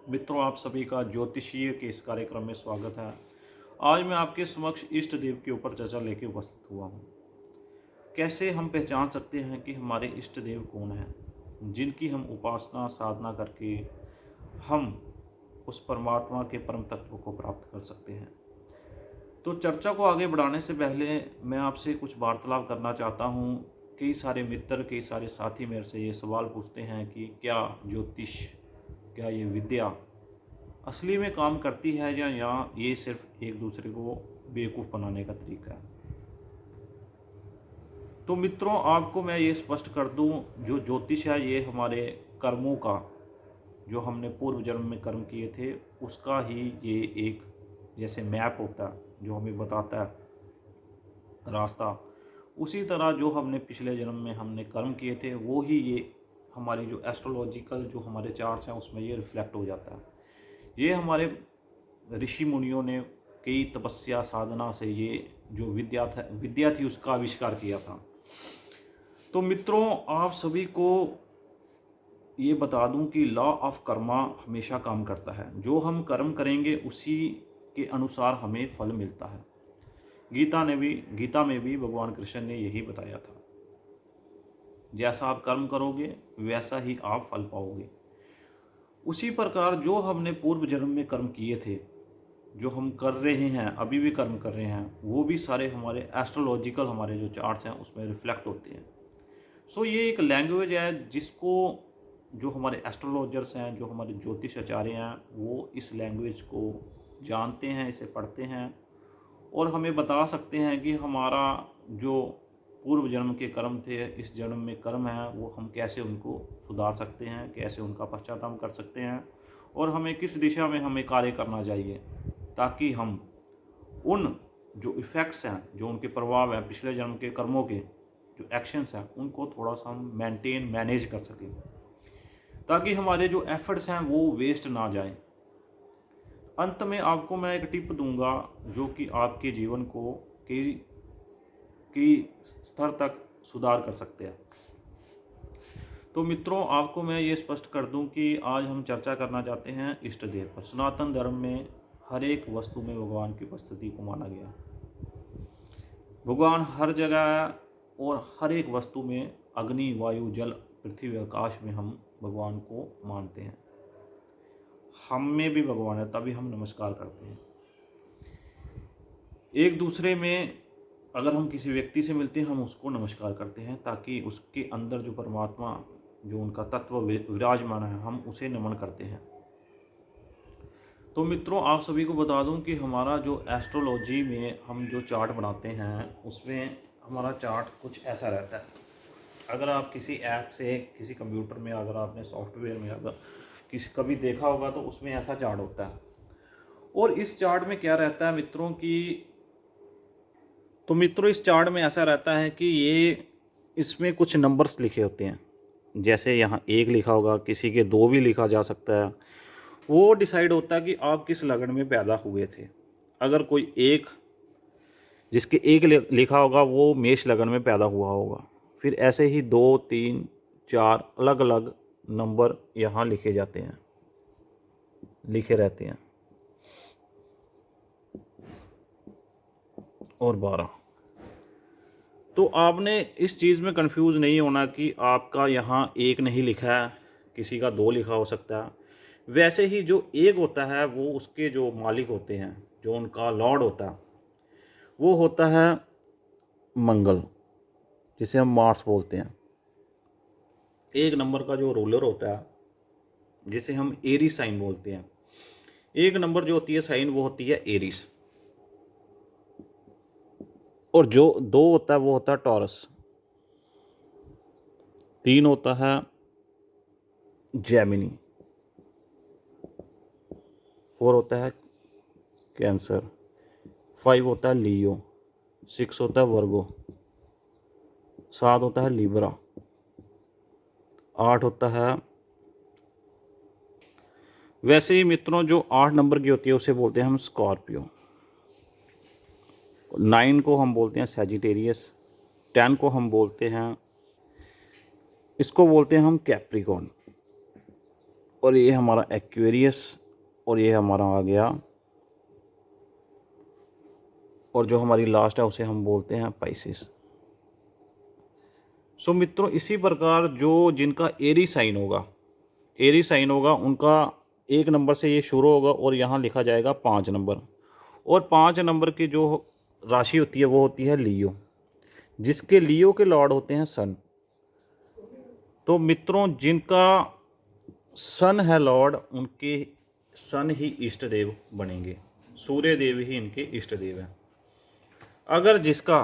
मित्रों, आप सभी का ज्योतिषीय के इस कार्यक्रम में स्वागत है। आज मैं आपके समक्ष इष्ट देव के ऊपर चर्चा लेके उपस्थित हुआ हूँ। कैसे हम पहचान सकते हैं कि हमारे इष्ट देव कौन हैं, जिनकी हम उपासना साधना करके हम उस परमात्मा के परम तत्व को प्राप्त कर सकते हैं। तो चर्चा को आगे बढ़ाने से पहले मैं आपसे कुछ वार्तालाप करना चाहता हूँ। कई सारे मित्र, कई सारे साथी मेरे से ये सवाल पूछते हैं कि क्या ज्योतिष, क्या ये विद्या असली में काम करती है या ये सिर्फ एक दूसरे को बेवकूफ़ बनाने का तरीका है। तो मित्रों, आपको मैं ये स्पष्ट कर दूं, जो ज्योतिष है ये हमारे कर्मों का, जो हमने पूर्व जन्म में कर्म किए थे उसका ही ये एक जैसे मैप होता है जो हमें बताता है रास्ता। उसी तरह जो हमने पिछले जन्म में हमने कर्म किए थे वो ही ये हमारी जो एस्ट्रोलॉजिकल जो हमारे चार्ट्स हैं उसमें ये रिफ्लेक्ट हो जाता है। ये हमारे ऋषि मुनियों ने कई तपस्या साधना से ये जो विद्या थी उसका आविष्कार किया था। तो मित्रों, आप सभी को ये बता दूं कि लॉ ऑफ कर्मा हमेशा काम करता है। जो हम कर्म करेंगे उसी के अनुसार हमें फल मिलता है। गीता में भी भगवान कृष्ण ने यही बताया था, जैसा आप कर्म करोगे वैसा ही आप फल पाओगे। उसी प्रकार जो हमने पूर्व जन्म में कर्म किए थे, जो हम कर रहे हैं, अभी भी कर्म कर रहे हैं, वो भी सारे हमारे एस्ट्रोलॉजिकल हमारे जो चार्ट्स हैं उसमें रिफ्लेक्ट होते हैं। सो ये एक लैंग्वेज है जिसको जो हमारे एस्ट्रोलॉजर्स हैं, जो हमारे ज्योतिष आचार्य हैं, वो इस लैंग्वेज को जानते हैं, इसे पढ़ते हैं और हमें बता सकते हैं कि हमारा जो पूर्व जन्म के कर्म थे, इस जन्म में कर्म है, वो हम कैसे उनको सुधार सकते हैं, कैसे उनका पश्चाताप कर सकते हैं और हमें किस दिशा में हमें कार्य करना चाहिए, ताकि हम उन जो इफ़ेक्ट्स हैं, जो उनके प्रभाव हैं पिछले जन्म के कर्मों के, जो एक्शंस हैं, उनको थोड़ा सा हम मैनेज कर सकें, ताकि हमारे जो एफर्ट्स हैं वो वेस्ट ना जाएं। अंत में आपको मैं एक टिप दूंगा जो कि आपके जीवन को कई स्तर तक सुधार कर सकते हैं। तो मित्रों, आपको मैं ये स्पष्ट कर दूं कि आज हम चर्चा करना चाहते हैं इष्ट देव पर। सनातन धर्म में हर एक वस्तु में भगवान की उपस्थिति को माना गया। भगवान हर जगह है और हर एक वस्तु में अग्नि, वायु, जल, पृथ्वी, आकाश में हम भगवान को मानते हैं। हम में भी भगवान है, तभी हम नमस्कार करते हैं। एक दूसरे में अगर हम किसी व्यक्ति से मिलते हैं हम उसको नमस्कार करते हैं, ताकि उसके अंदर जो परमात्मा, जो उनका तत्व विराजमान है, हम उसे नमन करते हैं। तो मित्रों, आप सभी को बता दूं कि हमारा जो एस्ट्रोलॉजी में हम जो चार्ट बनाते हैं उसमें हमारा चार्ट कुछ ऐसा रहता है। अगर आप किसी ऐप से, किसी कंप्यूटर में, अगर आपने सॉफ्टवेयर में अगर कभी देखा होगा तो उसमें ऐसा चार्ट होता है। और इस चार्ट में क्या रहता है मित्रों इस चार्ट में ऐसा रहता है कि इसमें कुछ नंबर्स लिखे होते हैं। जैसे यहाँ 1 लिखा होगा, किसी के 2 भी लिखा जा सकता है। वो डिसाइड होता है कि आप किस लगन में पैदा हुए थे। अगर कोई जिसके 1 लिखा होगा वो मेष लगन में पैदा हुआ होगा। फिर ऐसे ही 2, 3, 4 अलग अलग नंबर यहाँ लिखे रहते हैं और 12। तो आपने इस चीज़ में कंफ्यूज नहीं होना कि आपका यहाँ 1 नहीं लिखा है, किसी का 2 लिखा हो सकता है। वैसे ही जो 1 होता है वो उसके जो मालिक होते हैं, जो उनका लॉर्ड होता है, वो होता है मंगल, जिसे हम मार्स बोलते हैं। 1 नंबर का जो रूलर होता है, जिसे हम एरीज साइन बोलते हैं। 1 नंबर जो होती है साइन वो होती है एरीज। और जो 2 होता है वो होता है टॉरस। 3 होता है जेमिनी। 4 होता है कैंसर। 5 होता है लियो। 6 होता है वर्गो। 7 होता है लिब्रा। 8 होता है, वैसे ही मित्रों जो 8 नंबर की होती है उसे बोलते हैं हम स्कॉर्पियो। 9 को हम बोलते हैं सैजिटेरियस। 10 को हम बोलते हैं, इसको बोलते हैं हम कैप्रिकॉर्न। और ये हमारा एक्वेरियस, और ये हमारा आ गया, और जो हमारी लास्ट है उसे हम बोलते हैं पाइसेस। सो मित्रों, इसी प्रकार जो जिनका एरी साइन होगा उनका 1 नंबर से ये शुरू होगा और यहाँ लिखा जाएगा 5 नंबर, और 5 नंबर की जो राशि होती है वो होती है लियो, जिसके लियो के लॉर्ड होते हैं सन। तो मित्रों, जिनका सन है लॉर्ड, उनके सन ही इष्ट देव बनेंगे, सूर्य देव ही इनके इष्ट देव हैं। अगर जिसका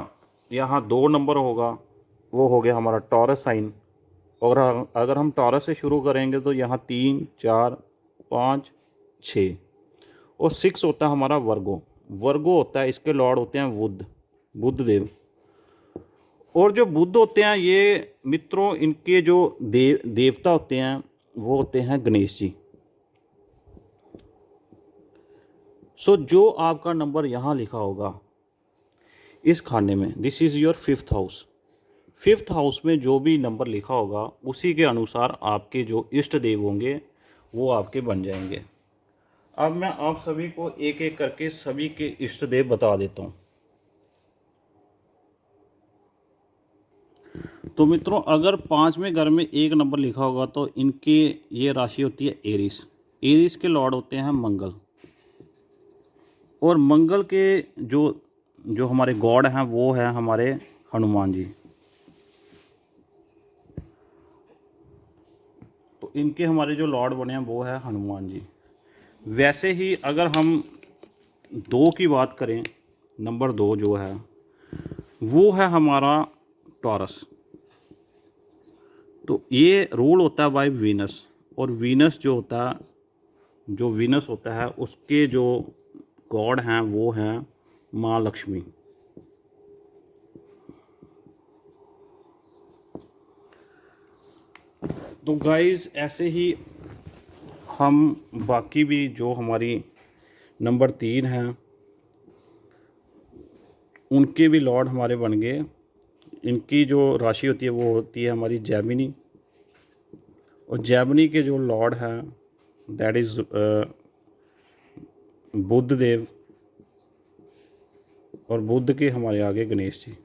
यहाँ 2 नंबर होगा वो हो गया हमारा टॉरस साइन, और अगर हम टॉरस से शुरू करेंगे तो यहाँ 3, 4, 5, 6 और 6 होता है हमारा वर्गो होता है, इसके लॉर्ड होते हैं बुध देव। और जो बुध होते हैं ये मित्रों, इनके जो देवता होते हैं वो होते हैं गणेश जी। सो जो आपका नंबर यहाँ लिखा होगा इस खाने में, this is your 5th house. 5th house में जो भी नंबर लिखा होगा उसी के अनुसार आपके जो इष्ट देव होंगे वो आपके बन जाएंगे। अब मैं आप सभी को एक एक करके सभी के इष्ट देव बता देता हूँ। तो मित्रों, अगर 5वें घर में 1 नंबर लिखा होगा तो इनकी ये राशि होती है एरीस के लॉर्ड होते हैं मंगल, और मंगल के जो हमारे गॉड हैं वो है हमारे हनुमान जी। तो इनके हमारे जो लॉर्ड बने हैं वो है हनुमान जी। वैसे ही अगर हम 2 की बात करें, नंबर 2 जो है वो है हमारा टॉरस। तो ये रूल होता है बाय वीनस, और वीनस होता है उसके जो गॉड हैं वो हैं माँ लक्ष्मी। तो गाइस, ऐसे ही हम बाकी भी जो हमारी नंबर 3 हैं उनके भी लॉर्ड हमारे बन गए। इनकी जो राशि होती है वो होती है हमारी जैमिनी, और जैमिनी के जो लॉर्ड हैं दैट इज़ बुध देव, और बुध के हमारे आगे गणेश जी।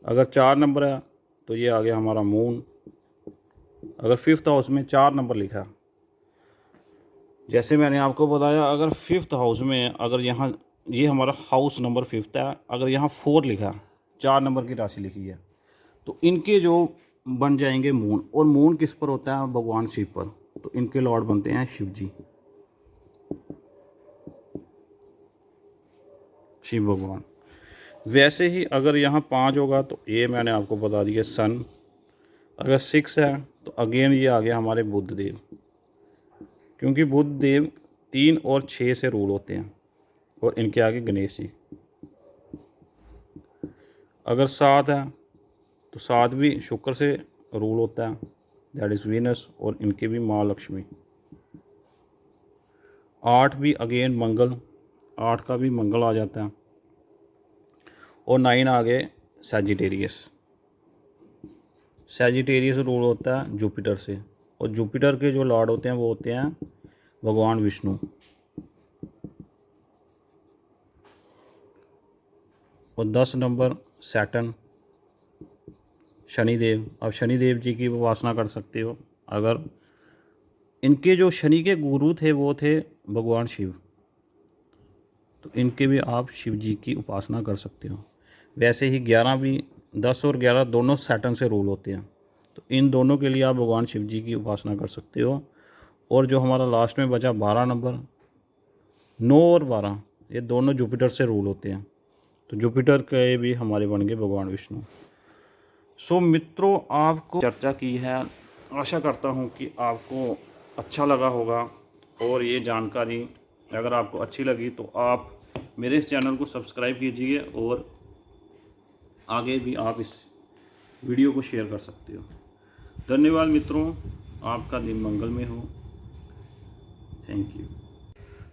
अगर 4 नंबर है तो ये आ गया हमारा मून। अगर 5th हाउस में 4 नंबर लिखा, जैसे मैंने आपको बताया, अगर 5th हाउस में अगर यहाँ ये हमारा हाउस नंबर 5th है, अगर यहाँ 4 लिखा, 4 नंबर की राशि लिखी है, तो इनके जो बन जाएंगे मून। और मून किस पर होता है? भगवान शिव पर। तो इनके लॉर्ड बनते हैं शिव जी, शिव भगवान। वैसे ही अगर यहाँ 5 होगा तो ये मैंने आपको बता दिया सन। अगर 6 है तो अगेन ये आ गया हमारे बुध देव, क्योंकि बुध देव 3 और 6 से रूल होते हैं, और इनके आगे गणेश जी। अगर 7 है तो 7 भी शुक्र से रूल होता है, दैट इज़ वीनस, और इनके भी माँ लक्ष्मी। 8 भी अगेन मंगल, 8 का भी मंगल आ जाता है, और 9 आ गए सैजिटेरियस रूल होता है जुपिटर से, और जुपिटर के जो लॉर्ड होते हैं वो होते हैं भगवान विष्णु। और 10 नंबर सैटर्न, शनिदेव। अब शनिदेव जी की उपासना कर सकते हो। अगर इनके जो शनि के गुरु थे वो थे भगवान शिव, तो इनके भी आप शिव जी की उपासना कर सकते हो। वैसे ही 11 भी, 10 और 11 दोनों सैटर्न से रूल होते हैं, तो इन दोनों के लिए आप भगवान शिव जी की उपासना कर सकते हो। और जो हमारा लास्ट में बचा 12 नंबर, 9 और 12, ये दोनों जुपिटर से रूल होते हैं, तो जुपिटर के भी हमारे बन गए भगवान विष्णु। सो मित्रों, आपको चर्चा की है, आशा करता हूँ कि आपको अच्छा लगा होगा, और ये जानकारी अगर आपको अच्छी लगी तो आप मेरे इस चैनल को सब्सक्राइब कीजिए, और आगे भी आप इस वीडियो को शेयर कर सकते हो। धन्यवाद मित्रों, आपका दिन मंगलमय हो। Thank you.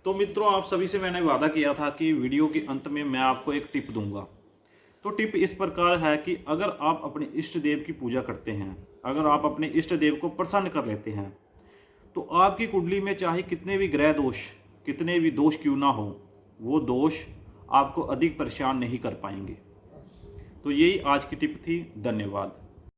तो मित्रों, आप सभी से मैंने वादा किया था कि वीडियो के अंत में मैं आपको एक टिप दूंगा। तो टिप इस प्रकार है कि अगर आप अपने इष्ट देव की पूजा करते हैं, अगर आप अपने इष्ट देव को प्रसन्न कर लेते हैं, तो आपकी कुंडली में चाहे कितने भी ग्रह दोष, कितने भी दोष क्यों ना हो, वो दोष आपको अधिक परेशान नहीं कर पाएंगे। तो यही आज की टिप थी। धन्यवाद।